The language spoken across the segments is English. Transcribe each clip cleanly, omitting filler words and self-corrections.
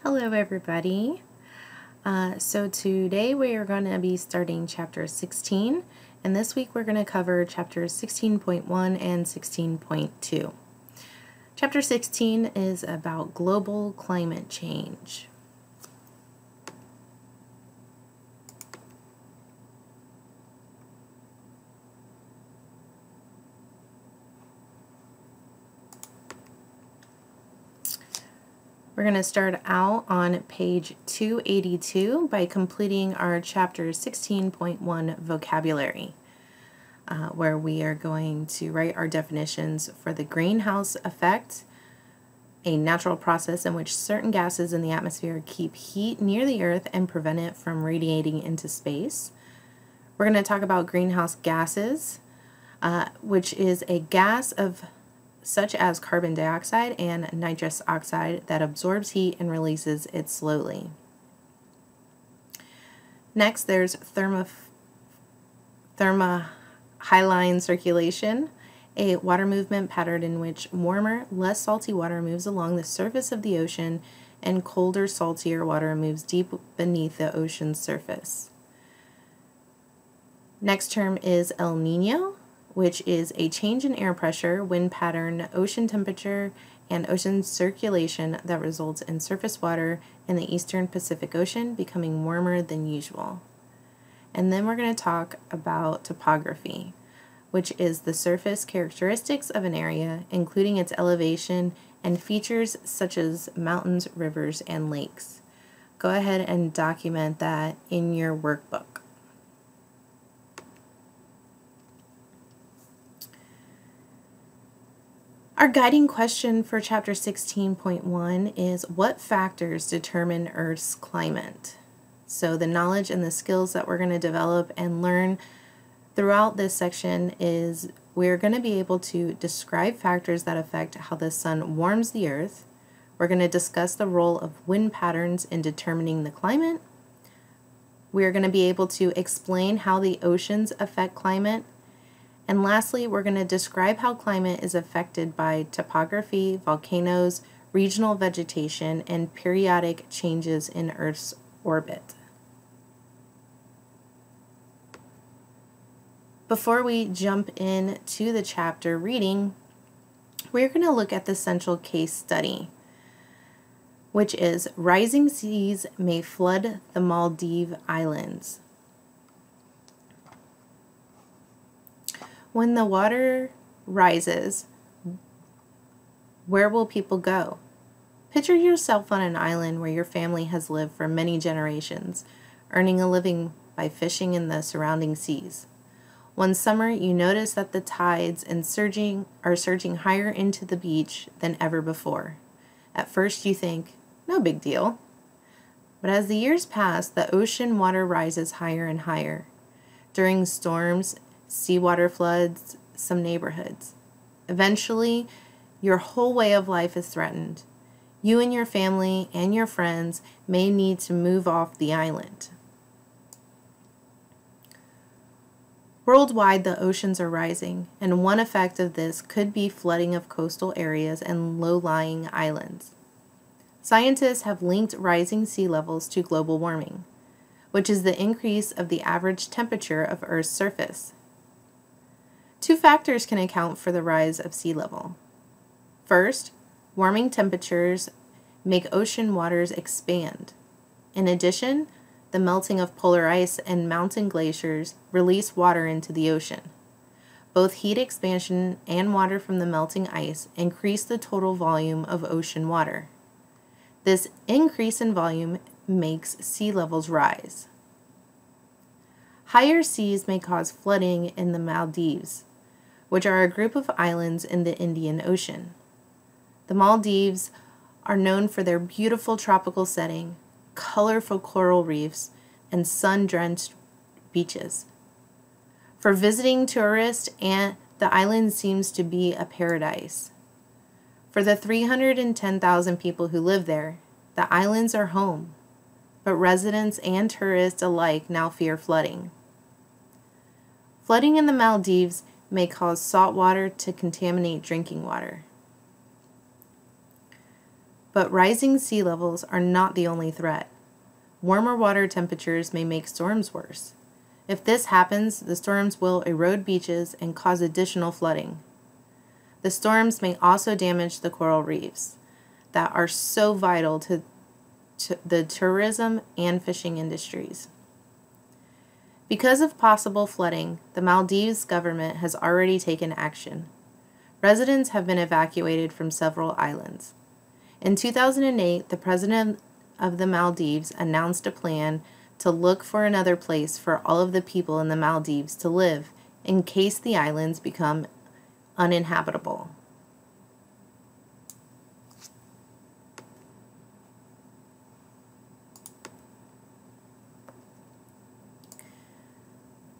Hello everybody. So today we are going to be starting chapter 16, and this week we're going to cover chapters 16.1 and 16.2. Chapter 16 is about global climate change. We're going to start out on page 282 by completing our chapter 16.1 vocabulary, where we are going to write our definitions for the greenhouse effect, a natural process in which certain gases in the atmosphere keep heat near the earth and prevent it from radiating into space. We're going to talk about greenhouse gases, which is a gas of such as carbon dioxide and nitrous oxide that absorbs heat and releases it slowly. Next, there's thermohaline circulation, a water movement pattern in which warmer, less salty water moves along the surface of the ocean and colder, saltier water moves deep beneath the ocean's surface. Next term is El Niño, which is a change in air pressure, wind pattern, ocean temperature, and ocean circulation that results in surface water in the eastern Pacific Ocean becoming warmer than usual. And then we're going to talk about topography, which is the surface characteristics of an area, including its elevation and features such as mountains, rivers, and lakes. Go ahead and document that in your workbook. Our guiding question for chapter 16.1 is what factors determine Earth's climate? So the knowledge and the skills that we're going to develop and learn throughout this section is we're going to be able to describe factors that affect how the sun warms the Earth. We're going to discuss the role of wind patterns in determining the climate. We're going to be able to explain how the oceans affect climate. And lastly, we're going to describe how climate is affected by topography, volcanoes, regional vegetation, and periodic changes in Earth's orbit. Before we jump into the chapter reading, we're going to look at the central case study, which is rising seas may flood the Maldives Islands. When the water rises, where will people go? Picture yourself on an island where your family has lived for many generations, earning a living by fishing in the surrounding seas. One summer, you notice that the tides are surging higher into the beach than ever before. At first, you think, no big deal. But as the years pass, the ocean water rises higher and higher. During storms, seawater floods some neighborhoods. Eventually, your whole way of life is threatened. You and your family and your friends may need to move off the island. Worldwide, the oceans are rising, and one effect of this could be flooding of coastal areas and low-lying islands. Scientists have linked rising sea levels to global warming, which is the increase of the average temperature of Earth's surface. Two factors can account for the rise of sea level. First, warming temperatures make ocean waters expand. In addition, the melting of polar ice and mountain glaciers release water into the ocean. Both heat expansion and water from the melting ice increase the total volume of ocean water. This increase in volume makes sea levels rise. Higher seas may cause flooding in the Maldives, which are a group of islands in the Indian Ocean. The Maldives are known for their beautiful tropical setting, colorful coral reefs, and sun-drenched beaches. For visiting tourists, the island seems to be a paradise. For the 310,000 people who live there, the islands are home, but residents and tourists alike now fear flooding. Flooding in the Maldives may cause salt water to contaminate drinking water. But rising sea levels are not the only threat. Warmer water temperatures may make storms worse. If this happens, the storms will erode beaches and cause additional flooding. The storms may also damage the coral reefs that are so vital to the tourism and fishing industries. Because of possible flooding, the Maldives government has already taken action. Residents have been evacuated from several islands. In 2008, the president of the Maldives announced a plan to look for another place for all of the people in the Maldives to live in case the islands become uninhabitable.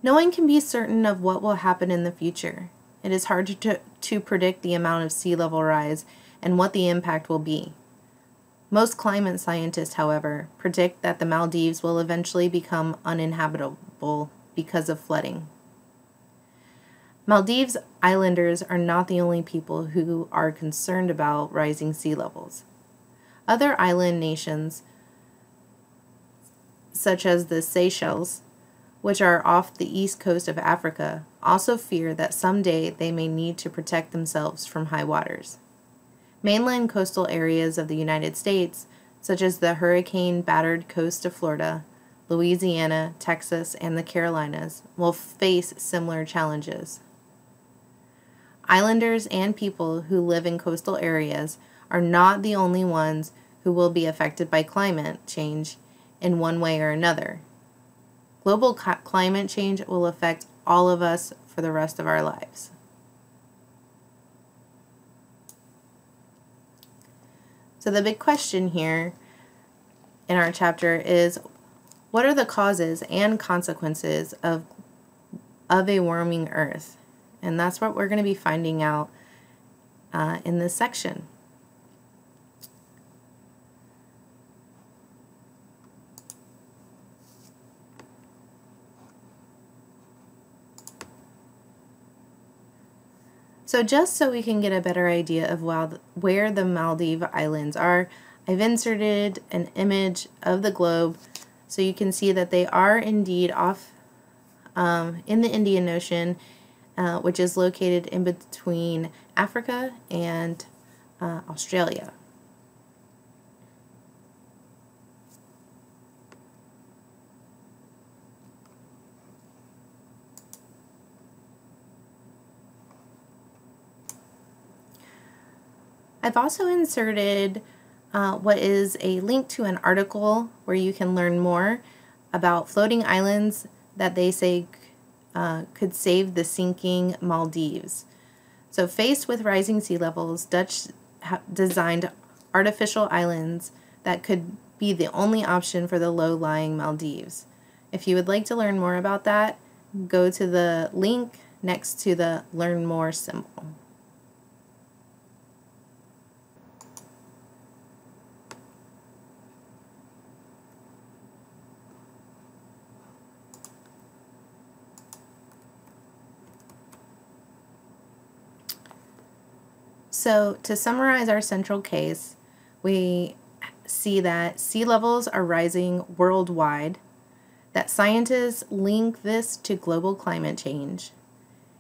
No one can be certain of what will happen in the future. It is hard to predict the amount of sea level rise and what the impact will be. Most climate scientists, however, predict that the Maldives will eventually become uninhabitable because of flooding. Maldives islanders are not the only people who are concerned about rising sea levels. Other island nations, such as the Seychelles, which are off the east coast of Africa, also fear that someday they may need to protect themselves from high waters. Mainland coastal areas of the United States, such as the hurricane-battered coast of Florida, Louisiana, Texas, and the Carolinas, will face similar challenges. Islanders and people who live in coastal areas are not the only ones who will be affected by climate change in one way or another. Global climate change will affect all of us for the rest of our lives. So the big question here in our chapter is, what are the causes and consequences of a warming Earth? And that's what we're going to be finding out in this section. So just so we can get a better idea of where the Maldive Islands are, I've inserted an image of the globe so you can see that they are indeed off in the Indian Ocean, which is located in between Africa and Australia. I've also inserted what is a link to an article where you can learn more about floating islands that they say could save the sinking Maldives. So faced with rising sea levels, Dutch designed artificial islands that could be the only option for the low-lying Maldives. If you would like to learn more about that, go to the link next to the Learn More symbol. So to summarize our central case, we see that sea levels are rising worldwide, that scientists link this to global climate change,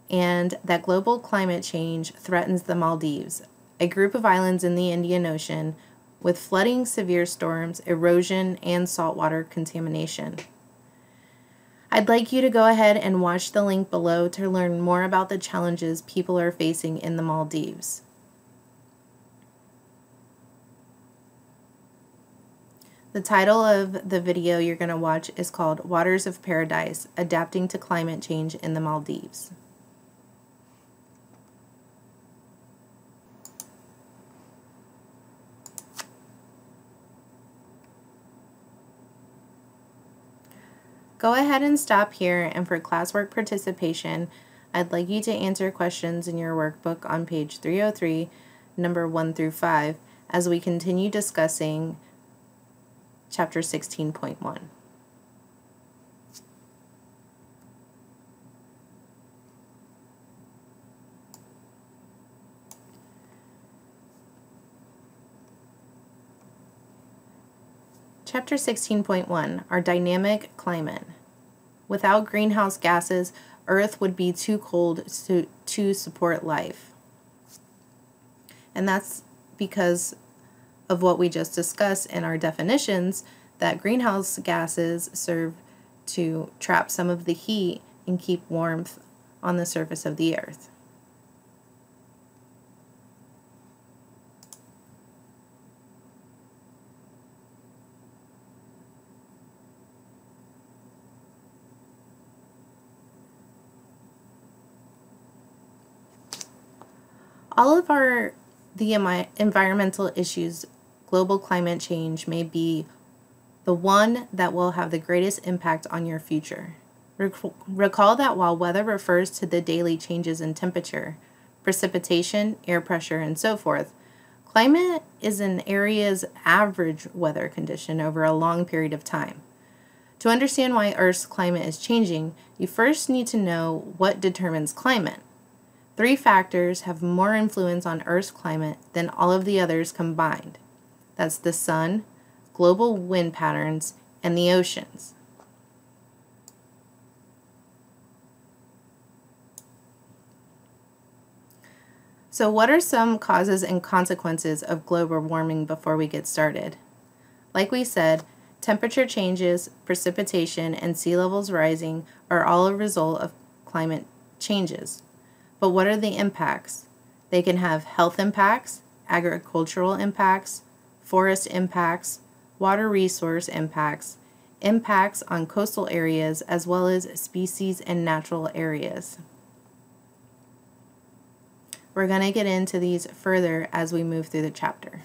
and that global climate change threatens the Maldives, a group of islands in the Indian Ocean with flooding, severe storms, erosion, and saltwater contamination. I'd like you to go ahead and watch the link below to learn more about the challenges people are facing in the Maldives. The title of the video you're going to watch is called Waters of Paradise: Adapting to Climate Change in the Maldives. Go ahead and stop here, and for classwork participation, I'd like you to answer questions in your workbook on page 303, number 1 through 5, as we continue discussing Chapter 16.1. Chapter 16.1, our dynamic climate. Without greenhouse gases, Earth would be too cold to support life. And that's because of what we just discussed in our definitions, that greenhouse gases serve to trap some of the heat and keep warmth on the surface of the Earth. All of the environmental issues, global climate change may be the one that will have the greatest impact on your future. Recall that while weather refers to the daily changes in temperature, precipitation, air pressure, and so forth, climate is an area's average weather condition over a long period of time. To understand why Earth's climate is changing, you first need to know what determines climate. 3 factors have more influence on Earth's climate than all of the others combined. That's the sun, global wind patterns, and the oceans. So what are some causes and consequences of global warming before we get started? Like we said, temperature changes, precipitation, and sea levels rising are all a result of climate changes. But what are the impacts? They can have health impacts, agricultural impacts, forest impacts, water resource impacts, impacts on coastal areas, as well as species and natural areas. We're going to get into these further as we move through the chapter.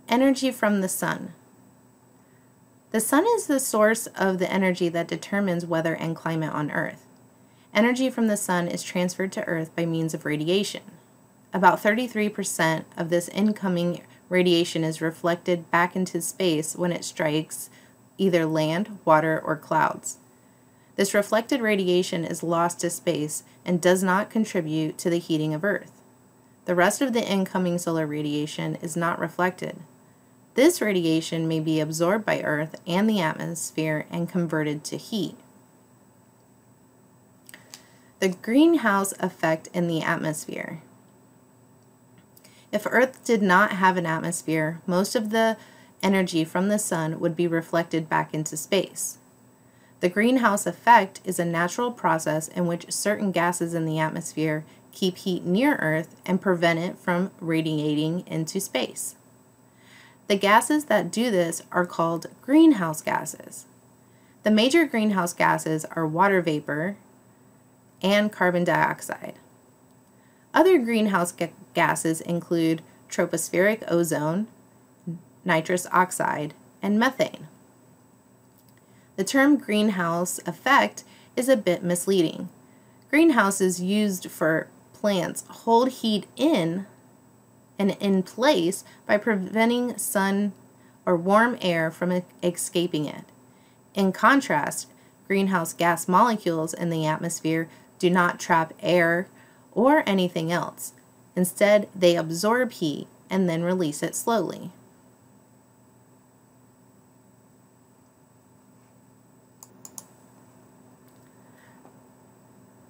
Energy from the sun. The sun is the source of the energy that determines weather and climate on Earth. Energy from the sun is transferred to Earth by means of radiation. About 33% of this incoming radiation is reflected back into space when it strikes either land, water, or clouds. This reflected radiation is lost to space and does not contribute to the heating of Earth. The rest of the incoming solar radiation is not reflected. This radiation may be absorbed by Earth and the atmosphere and converted to heat. The greenhouse effect in the atmosphere. If Earth did not have an atmosphere, most of the energy from the sun would be reflected back into space. The greenhouse effect is a natural process in which certain gases in the atmosphere keep heat near Earth and prevent it from radiating into space. The gases that do this are called greenhouse gases. The major greenhouse gases are water vapor and carbon dioxide. Other greenhouse gases include tropospheric ozone, nitrous oxide, and methane. The term greenhouse effect is a bit misleading. Greenhouses used for plants hold heat in place by preventing sun or warm air from escaping it. In contrast, greenhouse gas molecules in the atmosphere do not trap air or anything else. Instead, they absorb heat and then release it slowly.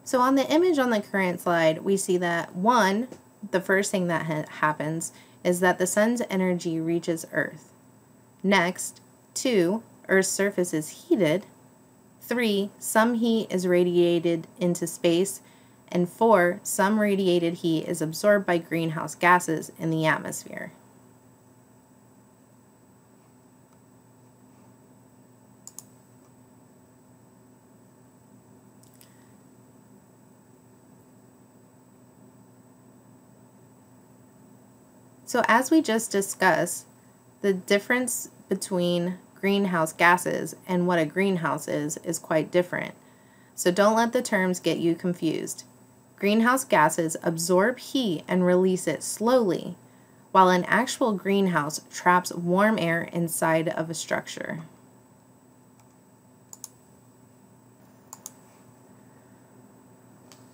So on the image on the current slide, we see that the first thing that happens is that the sun's energy reaches Earth. Next, 2, Earth's surface is heated. 3, some heat is radiated into space. And 4, some radiated heat is absorbed by greenhouse gases in the atmosphere. So as we just discussed, the difference between greenhouse gases and what a greenhouse is quite different. So don't let the terms get you confused. Greenhouse gases absorb heat and release it slowly, while an actual greenhouse traps warm air inside of a structure.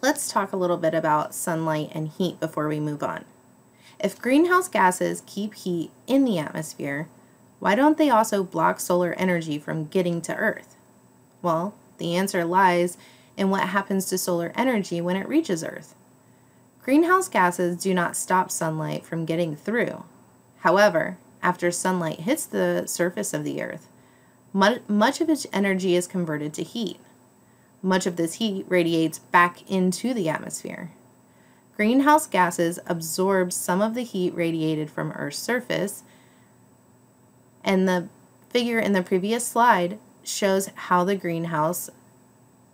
Let's talk a little bit about sunlight and heat before we move on. If greenhouse gases keep heat in the atmosphere, why don't they also block solar energy from getting to Earth? Well, the answer lies in what happens to solar energy when it reaches Earth. Greenhouse gases do not stop sunlight from getting through. However, after sunlight hits the surface of the Earth, much of its energy is converted to heat. Much of this heat radiates back into the atmosphere. Greenhouse gases absorb some of the heat radiated from Earth's surface, and the figure in the previous slide shows how the greenhouse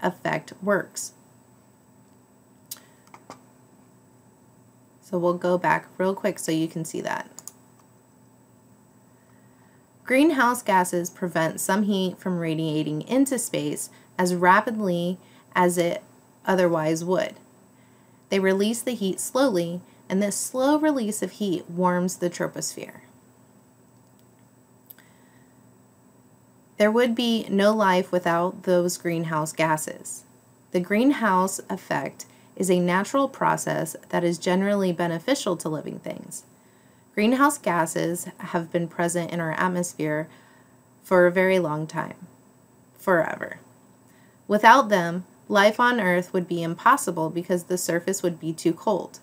effect works. So we'll go back real quick so you can see that. Greenhouse gases prevent some heat from radiating into space as rapidly as it otherwise would. They release the heat slowly, and this slow release of heat warms the troposphere. There would be no life without those greenhouse gases. The greenhouse effect is a natural process that is generally beneficial to living things. Greenhouse gases have been present in our atmosphere for a very long time, forever. Without them, life on Earth would be impossible because the surface would be too cold.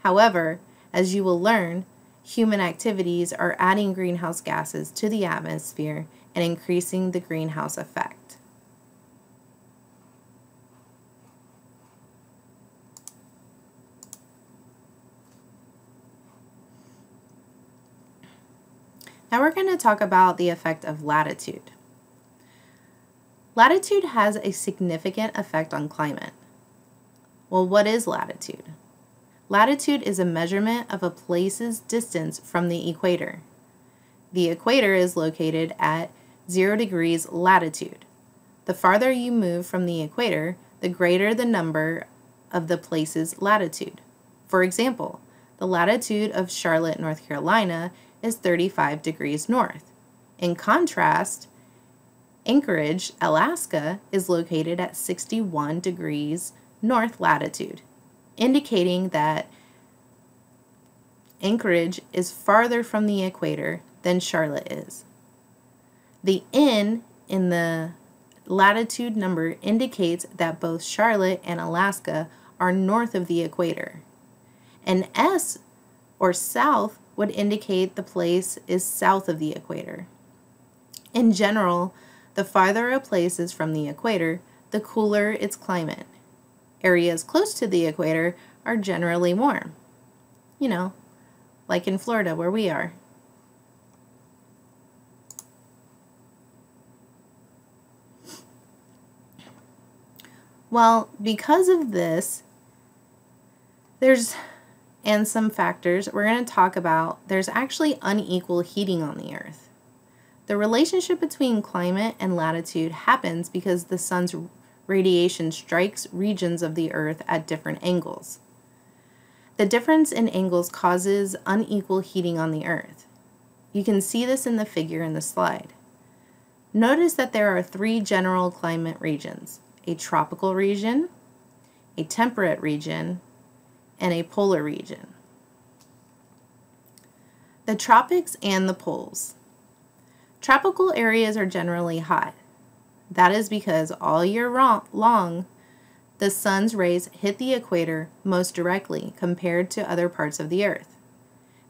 However, as you will learn, human activities are adding greenhouse gases to the atmosphere and increasing the greenhouse effect. Now we're going to talk about the effect of latitude. Latitude has a significant effect on climate. Well, what is latitude? Latitude is a measurement of a place's distance from the equator. The equator is located at 0 degrees latitude. The farther you move from the equator, the greater the number of the place's latitude. For example, the latitude of Charlotte, North Carolina is 35 degrees north. In contrast, Anchorage, Alaska is located at 61 degrees north latitude, indicating that Anchorage is farther from the equator than Charlotte is. The N in the latitude number indicates that both Charlotte and Alaska are north of the equator. An S or south would indicate the place is south of the equator. In general, the farther a place is from the equator, the cooler its climate. Areas close to the equator are generally warm. You know, like in Florida where we are. Well, because of this, and some factors we're going to talk about, there's actually unequal heating on the Earth. The relationship between climate and latitude happens because the sun's radiation strikes regions of the Earth at different angles. The difference in angles causes unequal heating on the Earth. You can see this in the figure in the slide. Notice that there are 3 general climate regions: a tropical region, a temperate region, and a polar region. The tropics and the poles. Tropical areas are generally hot. That is because all year long, the sun's rays hit the equator most directly compared to other parts of the Earth.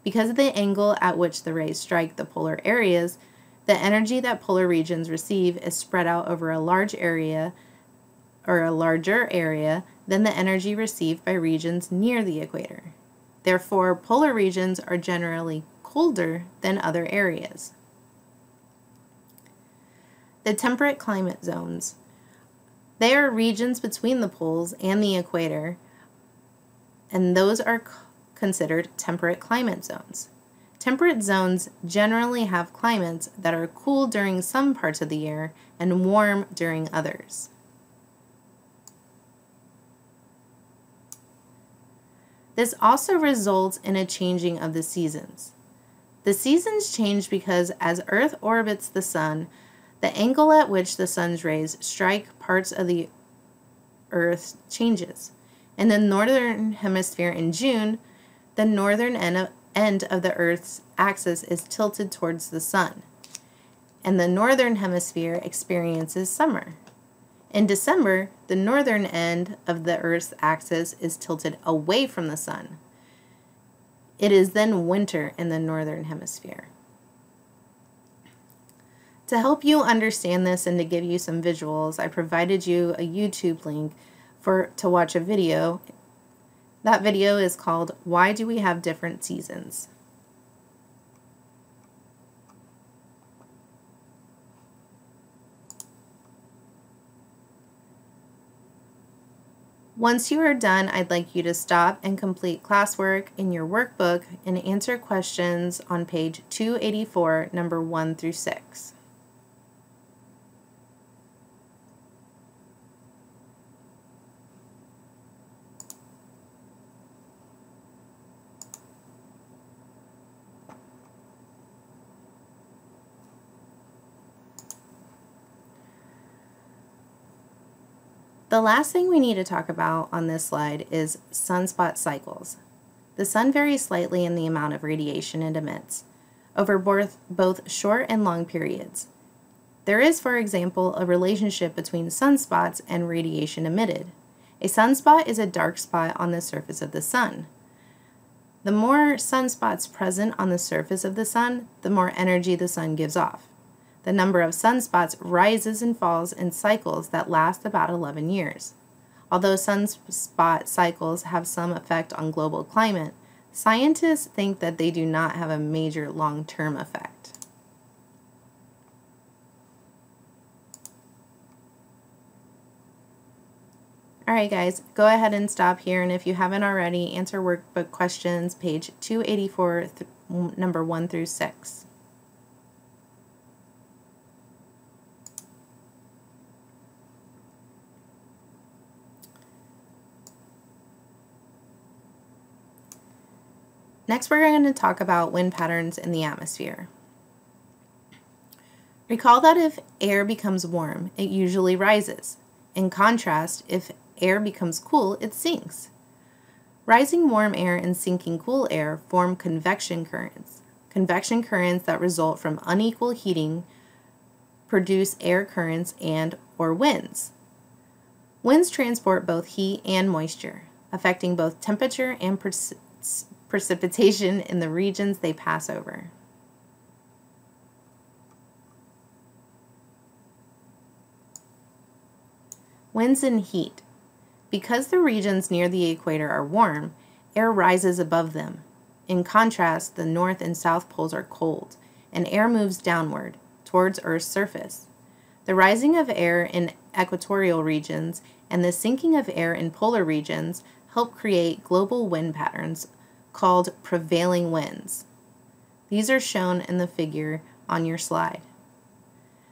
Because of the angle at which the rays strike the polar areas, the energy that polar regions receive is spread out over a larger area than the energy received by regions near the equator. Therefore, polar regions are generally colder than other areas. The temperate climate zones. They are regions between the poles and the equator, and those are considered temperate climate zones. Temperate zones generally have climates that are cool during some parts of the year and warm during others. This also results in a changing of the seasons. The seasons change because as Earth orbits the sun, the angle at which the sun's rays strike parts of the Earth changes. In the northern hemisphere in June, the northern end of the Earth's axis is tilted towards the sun, and the northern hemisphere experiences summer. In December, the northern end of the Earth's axis is tilted away from the sun. It is then winter in the northern hemisphere. To help you understand this and to give you some visuals, I provided you a YouTube link to watch a video. That video is called "Why Do We Have Different Seasons?" Once you are done, I'd like you to stop and complete classwork in your workbook and answer questions on page 284, number 1 through 6. The last thing we need to talk about on this slide is sunspot cycles. The sun varies slightly in the amount of radiation it emits over both short and long periods. There is, for example, a relationship between sunspots and radiation emitted. A sunspot is a dark spot on the surface of the sun. The more sunspots present on the surface of the sun, the more energy the sun gives off. The number of sunspots rises and falls in cycles that last about 11 years. Although sunspot cycles have some effect on global climate, scientists think that they do not have a major long-term effect. Alright guys, go ahead and stop here, and if you haven't already, answer workbook questions, page 284, number 1 through 6. Next, we're going to talk about wind patterns in the atmosphere. Recall that if air becomes warm, it usually rises. In contrast, if air becomes cool, it sinks. Rising warm air and sinking cool air form convection currents. Convection currents that result from unequal heating produce air currents and/or winds. Winds transport both heat and moisture, affecting both temperature and precipitation in the regions they pass over. Winds and heat. Because the regions near the equator are warm, air rises above them. In contrast, the north and south poles are cold, and air moves downward, towards Earth's surface. The rising of air in equatorial regions and the sinking of air in polar regions help create global wind patterns called prevailing winds. These are shown in the figure on your slide.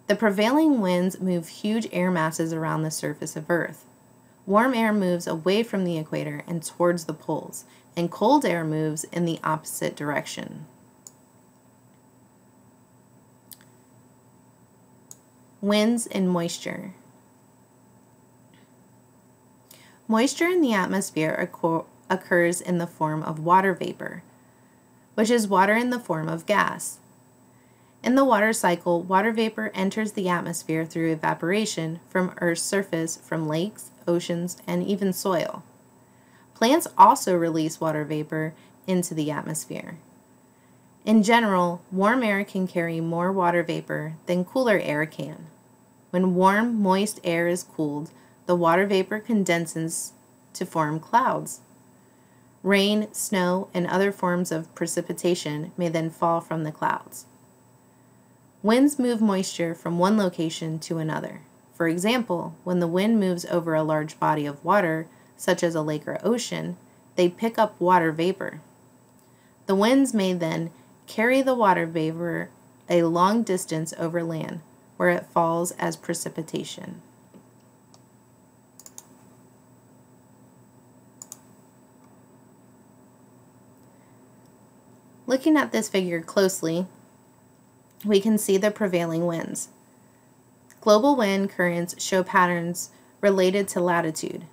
The prevailing winds move huge air masses around the surface of Earth. Warm air moves away from the equator and towards the poles, and cold air moves in the opposite direction. Winds and moisture. Moisture in the atmosphere occurs in the form of water vapor, which is water in the form of gas. In the water cycle, water vapor enters the atmosphere through evaporation from Earth's surface from lakes, oceans, and even soil. Plants also release water vapor into the atmosphere. In general, warm air can carry more water vapor than cooler air can. When warm, moist air is cooled, the water vapor condenses to form clouds. Rain, snow, and other forms of precipitation may then fall from the clouds. Winds move moisture from one location to another. For example, when the wind moves over a large body of water, such as a lake or ocean, they pick up water vapor. The winds may then carry the water vapor a long distance over land, where it falls as precipitation. Looking at this figure closely, we can see the prevailing winds. Global wind currents show patterns related to latitude.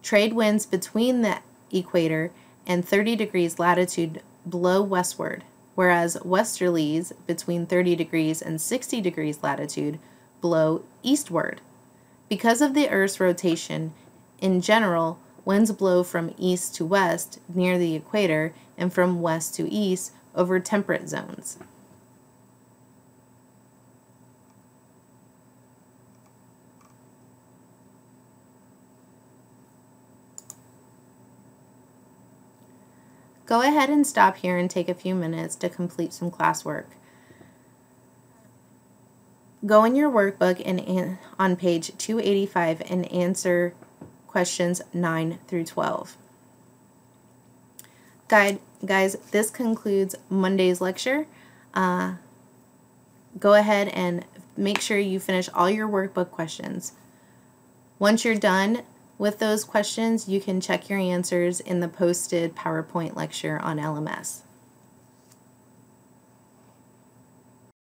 Trade winds between the equator and 30 degrees latitude blow westward, whereas westerlies between 30 degrees and 60 degrees latitude blow eastward. Because of the Earth's rotation, in general, winds blow from east to west near the equator and from west to east over temperate zones. Go ahead and stop here and take a few minutes to complete some classwork. Go in your workbook and on page 285 and answer questions 9 through 12. Guys, this concludes Monday's lecture. Go ahead and make sure you finish all your workbook questions. Once you're done with those questions, you can check your answers in the posted PowerPoint lecture on LMS.